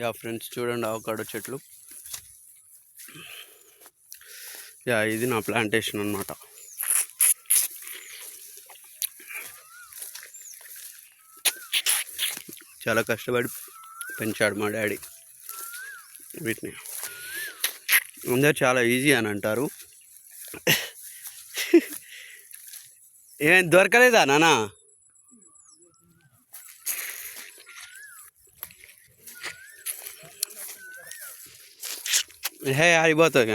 Yeah friends చూడండి avocado చెట్లు. Yeah ఇది నా ప్లాంటేషన్ అన్నమాట. చాలా కష్టపడి పెంచాడు మా డాడీ వీటిని. అందరు చాలా ఈజీ అని అంటారు. ఏం దొరకలేదా నాన్న? హే ఆరిపోతుంది.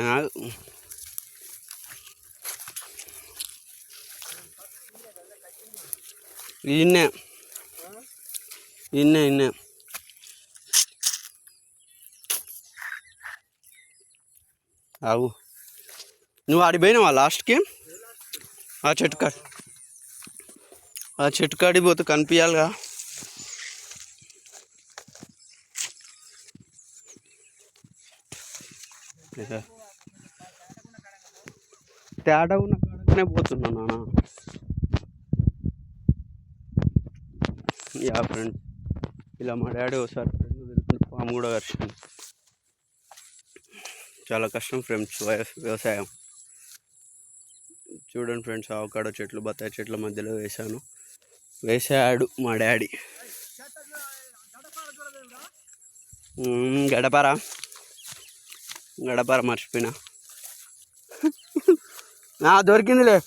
ఇన్నే ఇన్నే ఇన్నే అవు నువ్వు ఆడిపోయినావా లాస్ట్కి? ఆ చెట్టు కాడికి పోతే కనిపించాలిగా. తేడా ఉన్న కాడనే పోతున్నా నాన్న. యా ఫ్రెండ్ ఇలా మా డాడీ ఒకసారి పాము కూడా కరిచింది. చాలా కష్టం ఫ్రెండ్స్ వ్యవసాయం. చూడండి ఫ్రెండ్స్ అవకాడో చెట్లు బత్తాయి చెట్ల మధ్యలో వేసాడు మా డాడీ. గడపార మర్చిపోయినా. దొరికిందిలే.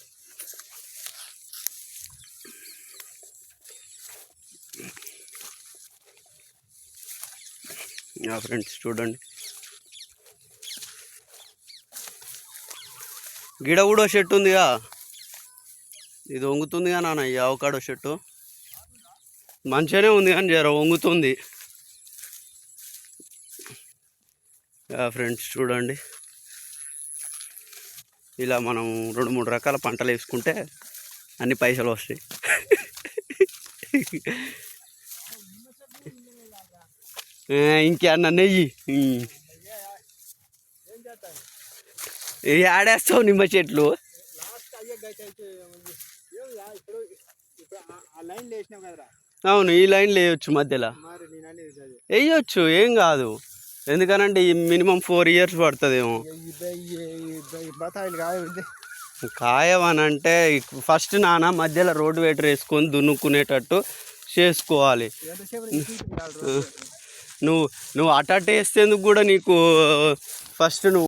ఫ్రెండ్స్ చూడండి గిడ కూడా చెట్టు ఉందిగా, ఇది వంగుతుందిగా నాన్న. ఈ అవకాడో చెట్టు మంచిగానే ఉంది కానీ జర వంగుతుంది. ఫ్రెండ్స్ చూడండి ఇలా మనం 2-3 రకాల పంటలు వేసుకుంటే అన్ని పైసలు వస్తాయి. ఇంకేమన్నా నెయ్యి ఆడేస్తావు నిమ్మ చెట్లు. అవును ఈ లైన్లో వేయచ్చు, మధ్యలో వేయచ్చు, ఏం కాదు. ఎందుకనంటే మినిమం 4 years పడుతుందేమో. కాయవనంటే ఫస్ట్ నాన్న మధ్యలో రోడ్డు వేటర్ వేసుకొని దున్నుకునేటట్టు చేసుకోవాలి. నువ్వు అట్ట వేస్తేందుకు కూడా నీకు ఫస్ట్ నువ్వు